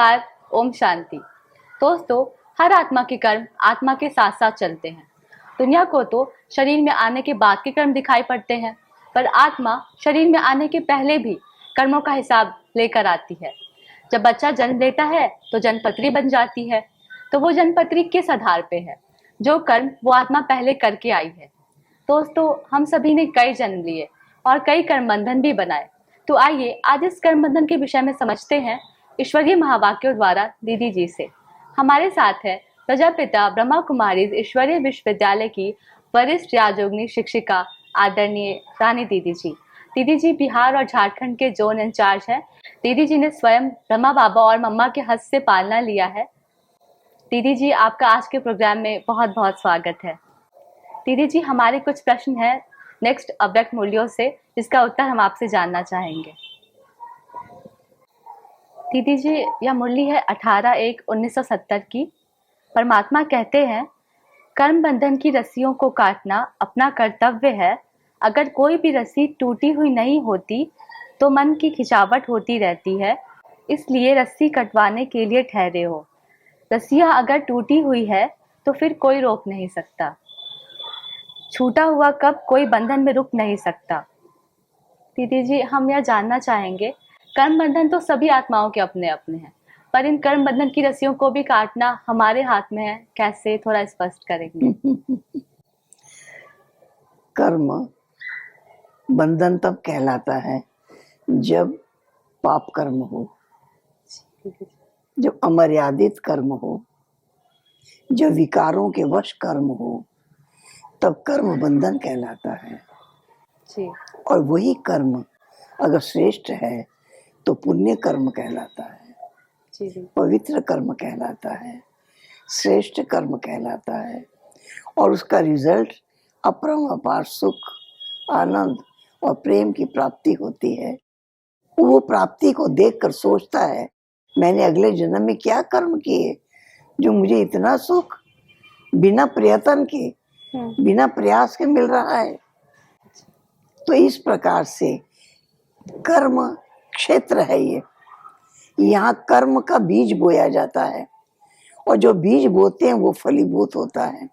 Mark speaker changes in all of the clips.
Speaker 1: नमस्कार, ओम शांति। दोस्तों, हर आत्मा के कर्म आत्मा के साथ साथ चलते हैं। दुनिया को तो शरीर में आने के बाद के कर्म दिखाई पड़ते हैं, पर आत्मा शरीर में आने के पहले भी कर्मों का हिसाब लेकर आती है। जब बच्चा जन्म लेता है तो जन्मपत्री बन जाती है, तो वो जन्मपत्री किस आधार पे है? जो कर्म वो आत्मा पहले करके आई है। दोस्तों, हम सभी ने कई जन्म लिए और कई कर्म बंधन भी बनाए। तो आइए आज इस कर्म बंधन के विषय में समझते हैं ईश्वरीय महावाक्यों द्वारा दीदी जी से। हमारे साथ है प्रजापिता ब्रह्मा कुमारी ईश्वरीय विश्वविद्यालय की वरिष्ठ राजयोगिनी शिक्षिका आदरणीय रानी दीदी जी। दीदी जी बिहार और झारखंड के जोन इंचार्ज है। दीदी जी ने स्वयं ब्रह्मा बाबा और मम्मा के हस्त से पालना लिया है। दीदी जी, आपका आज के प्रोग्राम में बहुत बहुत स्वागत है। दीदी जी, हमारे कुछ प्रश्न हैं नेक्स्ट अव्यक्त मूल्यों से, जिसका उत्तर हम आपसे जानना चाहेंगे। दीदी जी, यह मुरली है 18/1/1970 की। परमात्मा कहते हैं, कर्म बंधन की रस्सियों को काटना अपना कर्तव्य है। अगर कोई भी रस्सी टूटी हुई नहीं होती तो मन की खिंचावट होती रहती है, इसलिए रस्सी कटवाने के लिए ठहरे हो। रस्सियां अगर टूटी हुई है तो फिर कोई रोक नहीं सकता। छूटा हुआ कब कोई बंधन में रुक नहीं सकता। दीदी जी, हम यह जानना चाहेंगे, कर्म बंधन तो सभी आत्माओं के अपने अपने हैं, पर इन कर्म बंधन की रस्सियों को भी काटना हमारे हाथ में है। कैसे, थोड़ा स्पष्ट करेंगे?
Speaker 2: कर्म बंधन तब कहलाता है जब पाप कर्म हो, जब अमर्यादित कर्म हो, जब विकारों के वश कर्म हो, तब कर्म बंधन कहलाता है
Speaker 1: जी।
Speaker 2: और वही कर्म अगर श्रेष्ठ है तो पुण्य कर्म कहलाता है,
Speaker 1: जी।
Speaker 2: पवित्र कर्म कहलाता है, श्रेष्ठ कर्म कहलाता है और उसका रिजल्ट अपरम अपार सुख, आनंद और प्रेम की प्राप्ति होती है। वो प्राप्ति को देखकर सोचता है, मैंने अगले जन्म में क्या कर्म किए जो मुझे इतना सुख बिना प्रयत्न के, बिना प्रयास के मिल रहा है। तो इस प्रकार से कर्म क्षेत्र है ये। यहाँ कर्म का बीज बोया जाता है और जो बीज बोते हैं वो फलीभूत होता है।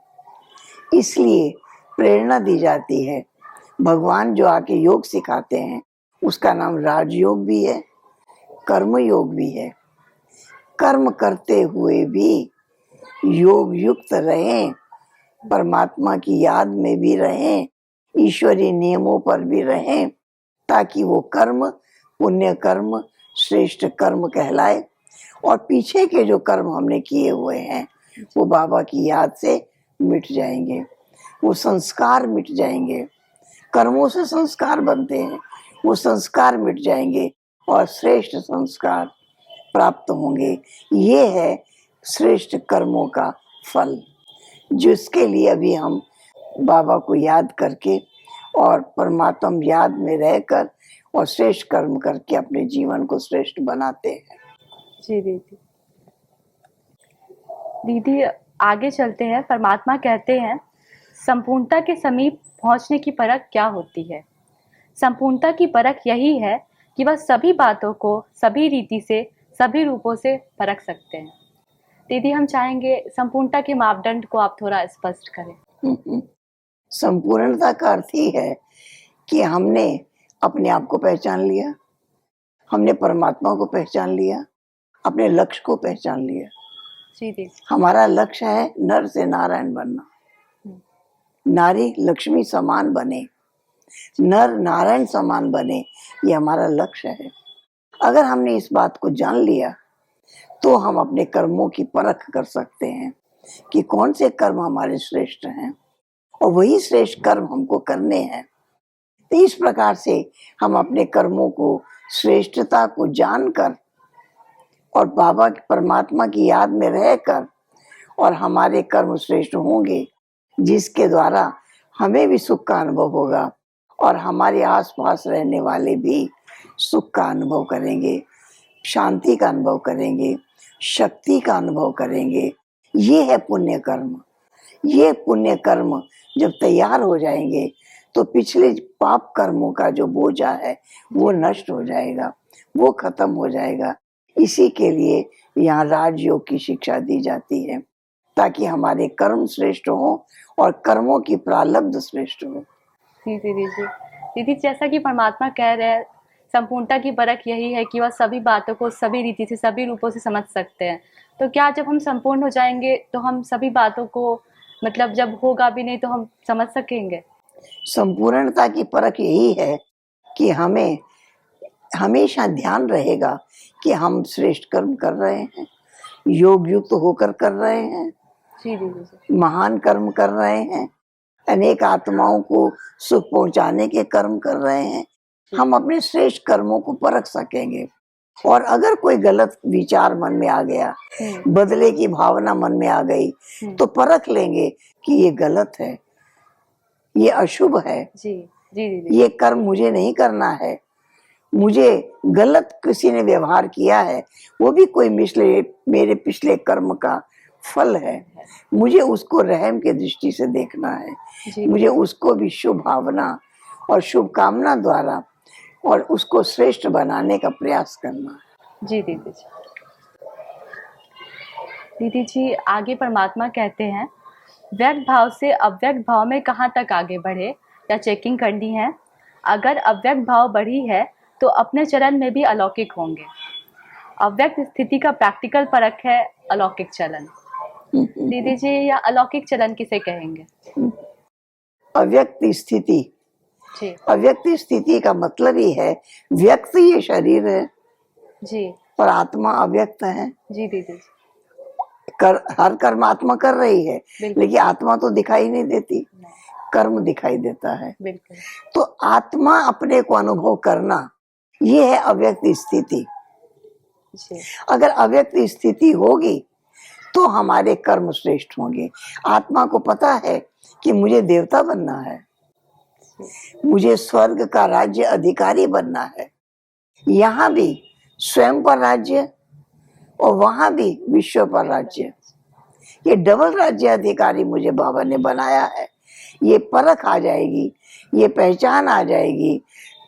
Speaker 2: इसलिए प्रेरणा दी जाती है। भगवान जो आके योग सिखाते हैं उसका नाम राजयोग भी है, कर्म योग भी है। कर्म करते हुए भी योग युक्त रहें, परमात्मा की याद में भी रहें, ईश्वरीय नियमों पर भी रहें, ताकि वो कर्म पुण्य कर्म श्रेष्ठ कर्म कहलाए और पीछे के जो कर्म हमने किए हुए हैं वो बाबा की याद से मिट जाएंगे, वो संस्कार मिट जाएंगे। कर्मों से संस्कार बनते हैं, वो संस्कार मिट जाएंगे और श्रेष्ठ संस्कार प्राप्त होंगे। ये है श्रेष्ठ कर्मों का फल, जिसके लिए अभी हम बाबा को याद करके और परमात्मा याद में रहकर और श्रेष्ठ कर्म करके अपने जीवन को श्रेष्ठ बनाते हैं।
Speaker 1: जी दीदी। दीदी, आगे चलते हैं। परमात्मा कहते हैं, संपूर्णता के समीप पहुंचने की परख क्या होती है? संपूर्णता की परख यही है कि वह सभी बातों को सभी रीति से, सभी रूपों से परख सकते हैं। दीदी, हम चाहेंगे संपूर्णता के मापदंड को आप थोड़ा स्पष्ट करें।
Speaker 2: संपूर्णता का अर्थ ही है कि हमने अपने आप को पहचान लिया, हमने परमात्मा को पहचान लिया, अपने लक्ष्य को पहचान लिया।
Speaker 1: जी दीदी।
Speaker 2: हमारा लक्ष्य है नर से नारायण बनना, नारी लक्ष्मी समान बने, नर नारायण समान बने, ये हमारा लक्ष्य है। अगर हमने इस बात को जान लिया तो हम अपने कर्मों की परख कर सकते हैं कि कौन से कर्म हमारे श्रेष्ठ हैं और वही श्रेष्ठ कर्म हमको करने हैं। तो इस प्रकार से हम अपने कर्मों को श्रेष्ठता को जानकर और बाबा परमात्मा की याद में रहकर और हमारे कर्म श्रेष्ठ होंगे, जिसके द्वारा हमें भी सुख का अनुभव होगा और हमारे आसपास रहने वाले भी सुख का अनुभव करेंगे, शांति का अनुभव करेंगे, शक्ति का अनुभव करेंगे। ये है पुण्य कर्म। ये पुण्य कर्म जब तैयार हो जाएंगे तो पिछले पाप कर्मों का जो बोझा है वो नष्ट हो जाएगा, वो खत्म हो जाएगा। इसी के लिए यहाँ राजयोग की शिक्षा दी जाती है, ताकि हमारे कर्म श्रेष्ठ हो और कर्मों की प्रारब्ध श्रेष्ठ हो।
Speaker 1: जी दीदी जी। दीदी, जैसा कि परमात्मा कह रहे हैं, संपूर्णता की परख यही है कि वह सभी बातों को सभी रीति से, सभी रूपों से समझ सकते हैं। तो क्या जब हम संपूर्ण हो जाएंगे तो हम सभी बातों को, मतलब जब होगा भी नहीं तो हम समझ सकेंगे?
Speaker 2: संपूर्णता की परख यही है कि हमें हमेशा ध्यान रहेगा कि हम श्रेष्ठ कर्म कर रहे हैं, योग युक्त होकर कर रहे हैं,
Speaker 1: जी दीदी जी।
Speaker 2: महान कर्म कर रहे हैं, अनेक आत्माओं को सुख पहुंचाने के कर्म कर रहे हैं। हम अपने श्रेष्ठ कर्मों को परख सकेंगे। और अगर कोई गलत विचार मन में आ गया, बदले की भावना मन में आ गई, तो परख लेंगे कि ये गलत है, ये अशुभ है,
Speaker 1: जी जी दीदी।
Speaker 2: ये कर्म मुझे नहीं करना है, मुझे गलत किसी ने व्यवहार किया है, वो भी कोई मेरे पिछले कर्म का फल है, मुझे उसको रहम के दृष्टि से देखना है, मुझे उसको भी शुभ भावना और शुभकामना द्वारा और उसको श्रेष्ठ बनाने का प्रयास करना है।
Speaker 1: जी दीदी जी। दीदी जी, आगे परमात्मा कहते हैं, व्यक्त भाव से अव्यक्त भाव में कहाँ तक आगे बढ़े या चेकिंग करनी है। अगर अव्यक्त भाव बढ़ी है तो अपने चरण में भी अलौकिक होंगे। अव्यक्त स्थिति का प्रैक्टिकल परख है अलौकिक चलन। दीदी जी, या अलौकिक चलन किसे कहेंगे?
Speaker 2: अव्यक्त स्थिति,
Speaker 1: जी
Speaker 2: अव्यक्त स्थिति का मतलब ही है, व्यक्त ये शरीर है
Speaker 1: जी,
Speaker 2: और आत्मा अव्यक्त है।
Speaker 1: जी दीदी जी।
Speaker 2: हर कर्म आत्मा कर रही है,
Speaker 1: बिल्कुल।
Speaker 2: लेकिन आत्मा तो दिखाई नहीं देती, कर्म दिखाई देता है।
Speaker 1: बिल्कुल।
Speaker 2: तो आत्मा अपने को अनुभव करना, ये है अव्यक्त स्थिति।
Speaker 1: जी
Speaker 2: अगर अव्यक्त स्थिति होगी तो हमारे कर्म श्रेष्ठ होंगे। आत्मा को पता है कि मुझे देवता बनना है, मुझे स्वर्ग का राज्य अधिकारी बनना है, यहाँ भी स्वयं पर राज्य और वहां भी विश्व पर राज्य, ये डबल राज्य अधिकारी मुझे बाबा ने बनाया है। ये परख आ जाएगी, ये पहचान आ जाएगी,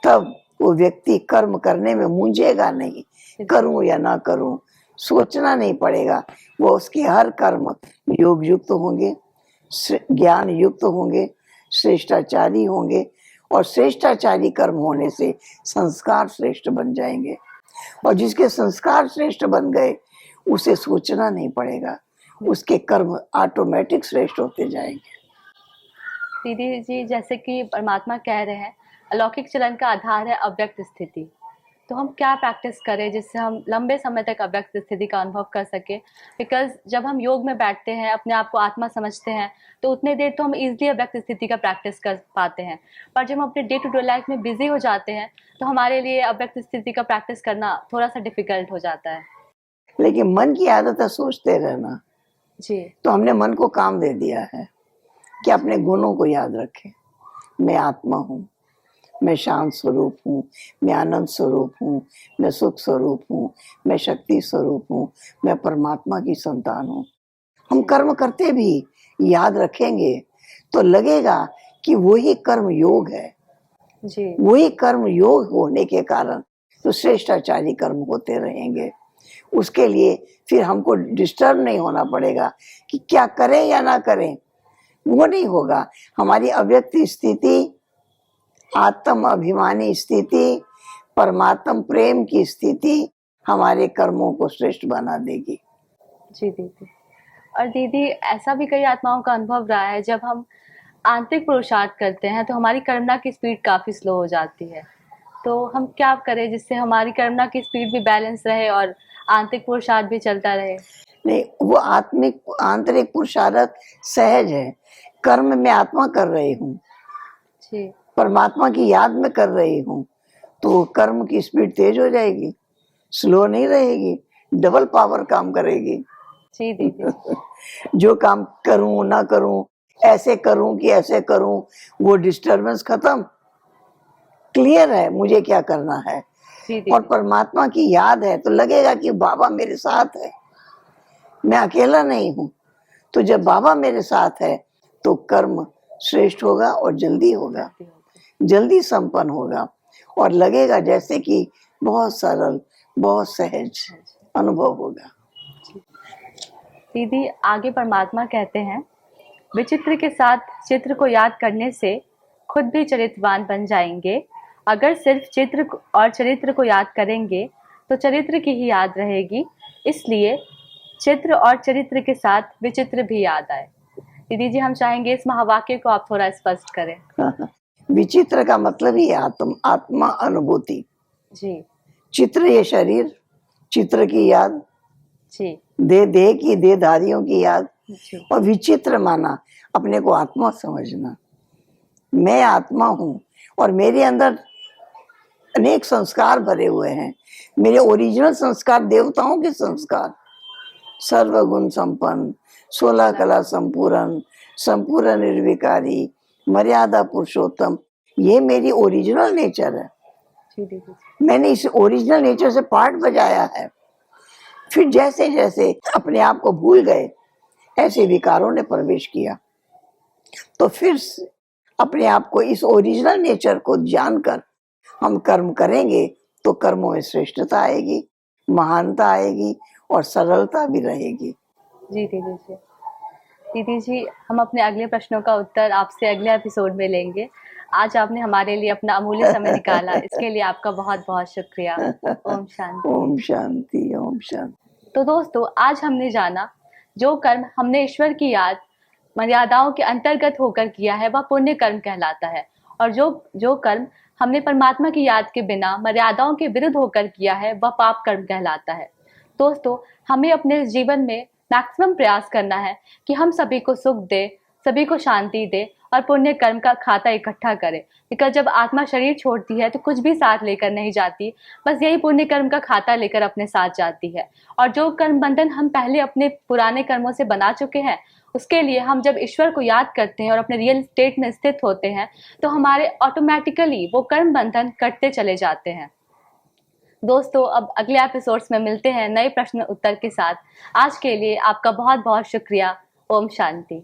Speaker 2: तब वो व्यक्ति कर्म करने में मूंझेगा नहीं, करूं या ना करूं, सोचना नहीं पड़ेगा। वो उसके हर कर्म योग युक्त होंगे, ज्ञान युक्त होंगे, श्रेष्ठाचारी होंगे, और श्रेष्ठाचारी कर्म होने से संस्कार श्रेष्ठ बन जाएंगे। और जिसके संस्कार श्रेष्ठ बन गए, उसे सोचना नहीं पड़ेगा, उसके कर्म ऑटोमेटिक श्रेष्ठ होते जाएंगे।
Speaker 1: दीदी जी, जैसे कि परमात्मा कह रहे हैं अलौकिक चलन का आधार है अव्यक्त स्थिति, तो हम क्या प्रैक्टिस करें जिससे हम लंबे समय तक अव्यक्त स्थिति का अनुभव कर सके? बिकॉज जब हम योग में बैठते हैं, अपने आप को आत्मा समझते हैं, तो उतने देर तो हम इजीली अव्यक्त स्थिति का प्रैक्टिस कर पाते हैं। पर जब हम अपने डे टू डे लाइफ में बिजी हो जाते हैं तो हमारे लिए अव्यक्त स्थिति का प्रैक्टिस करना थोड़ा सा डिफिकल्ट हो जाता है।
Speaker 2: लेकिन मन की आदत है सोचते रहना,
Speaker 1: जी
Speaker 2: तो हमने मन को काम दे दिया है कि अपने गुणों को याद रखे। मैं आत्मा हूँ, मैं शांत स्वरूप हूँ, मैं आनंद स्वरूप हूँ, मैं सुख स्वरूप हूँ, मैं शक्ति स्वरूप हूँ, मैं परमात्मा की संतान हूँ। हम कर्म करते भी याद रखेंगे तो लगेगा कि वही कर्म योग है।
Speaker 1: जी
Speaker 2: वही कर्म योग होने के कारण तो श्रेष्ठाचारी कर्म होते रहेंगे। उसके लिए फिर हमको डिस्टर्ब नहीं होना पड़ेगा कि क्या करें या ना करें, वो नहीं होगा। हमारी अव्यक्त स्थिति, आत्म अभिमानी स्थिति, परमात्म प्रेम की स्थिति हमारे कर्मों को श्रेष्ठ बना देगी।
Speaker 1: जी दीदी। और दीदी, ऐसा भी कई आत्माओं का अनुभव रहा है, जब हम आंतरिक पुरुषार्थ करते हैं तो हमारी कर्मना की स्पीड काफ़ी स्लो हो जाती है। तो हम क्या करें जिससे हमारी कर्मना की स्पीड भी बैलेंस रहे और आंतरिक पुरुषार्थ भी चलता रहे?
Speaker 2: नहीं, वो आंतरिक पुरुषार्थ सहज है। कर्म में आत्मा कर रही हूँ,
Speaker 1: जी
Speaker 2: परमात्मा की याद में कर रही हूँ, तो कर्म की स्पीड तेज हो जाएगी, स्लो नहीं रहेगी, डबल पावर काम करेगी।
Speaker 1: जी दीदी।
Speaker 2: जो काम करूं ना करूं, ऐसे करूं कि ऐसे करूं, वो डिस्टरबेंस खत्म, क्लियर है मुझे क्या करना है।
Speaker 1: जी
Speaker 2: और
Speaker 1: दीदी।
Speaker 2: परमात्मा की याद है तो लगेगा कि बाबा मेरे साथ है, मैं अकेला नहीं हूं। तो जब बाबा मेरे साथ है तो कर्म श्रेष्ठ होगा और जल्दी होगा, जल्दी संपन्न होगा, और लगेगा जैसे कि बहुत सरल, बहुत सहज। अनुभव होगा।
Speaker 1: दीदी, आगे परमात्मा कहते हैं, विचित्र के साथ चित्र को याद करने से खुद भी चरित्रवान बन जाएंगे। अगर सिर्फ चित्र और चरित्र को याद करेंगे तो चरित्र की ही याद रहेगी, इसलिए चित्र और चरित्र के साथ विचित्र भी याद आए। दीदी जी, हम चाहेंगे इस महावाक्य को आप थोड़ा स्पष्ट करें।
Speaker 2: विचित्र का मतलब ही आत्मा अनुभूति।
Speaker 1: जी
Speaker 2: चित्र ये शरीर, चित्र की याद,
Speaker 1: जी
Speaker 2: देह की, देहधारियों की याद,
Speaker 1: जी
Speaker 2: और विचित्र माना अपने को आत्मा समझना। मैं आत्मा हूँ और मेरे अंदर अनेक संस्कार भरे हुए हैं। मेरे ओरिजिनल संस्कार देवताओं के संस्कार, सर्वगुण संपन्न, 16 कला संपूर्ण, संपूर्ण निर्विकारी, मर्यादा पुरुषोत्तम, ये मेरी ओरिजिनल नेचर है।
Speaker 1: जी दीदी।
Speaker 2: मैंने इस ओरिजिनल नेचर से पार्ट बजाया है। फिर जैसे जैसे अपने आप को भूल गए, ऐसे विकारों ने प्रवेश किया, तो फिर अपने आप को इस ओरिजिनल नेचर को जानकर हम कर्म करेंगे तो कर्मों में श्रेष्ठता आएगी, महानता आएगी और सरलता भी रहेगी।
Speaker 1: जी दीदी जी। दीदी जी, हम अपने अगले प्रश्नों का उत्तर आपसे अगले एपिसोड में लेंगे। आज आपने हमारे लिए अपना अमूल्य समय निकाला, इसके लिए आपका बहुत बहुत शुक्रिया। ओम शांति।
Speaker 2: ओम शांति, ओम शांति।
Speaker 1: तो दोस्तों, आज हमने जाना, जो कर्म हमने ईश्वर की याद मर्यादाओं के अंतर्गत होकर किया है वह पुण्य कर्म कहलाता है, और जो कर्म हमने परमात्मा की याद के बिना मर्यादाओं के विरुद्ध होकर किया है वह पाप कर्म कहलाता है। दोस्तों, हमें अपने जीवन में मैक्सिमम प्रयास करना है कि हम सभी को सुख दे, सभी को शांति दे और पुण्य कर्म का खाता इकट्ठा करें। बिकॉज जब आत्मा शरीर छोड़ती है तो कुछ भी साथ लेकर नहीं जाती, बस यही पुण्य कर्म का खाता लेकर अपने साथ जाती है। और जो कर्म बंधन हम पहले अपने पुराने कर्मों से बना चुके हैं, उसके लिए हम जब ईश्वर को याद करते हैं और अपने रियल स्टेट में स्थित होते हैं तो हमारे ऑटोमेटिकली वो कर्म बंधन कटते चले जाते हैं। दोस्तों, अब अगले एपिसोड्स में मिलते हैं नए प्रश्न उत्तर के साथ। आज के लिए आपका बहुत बहुत शुक्रिया। ओम शांति।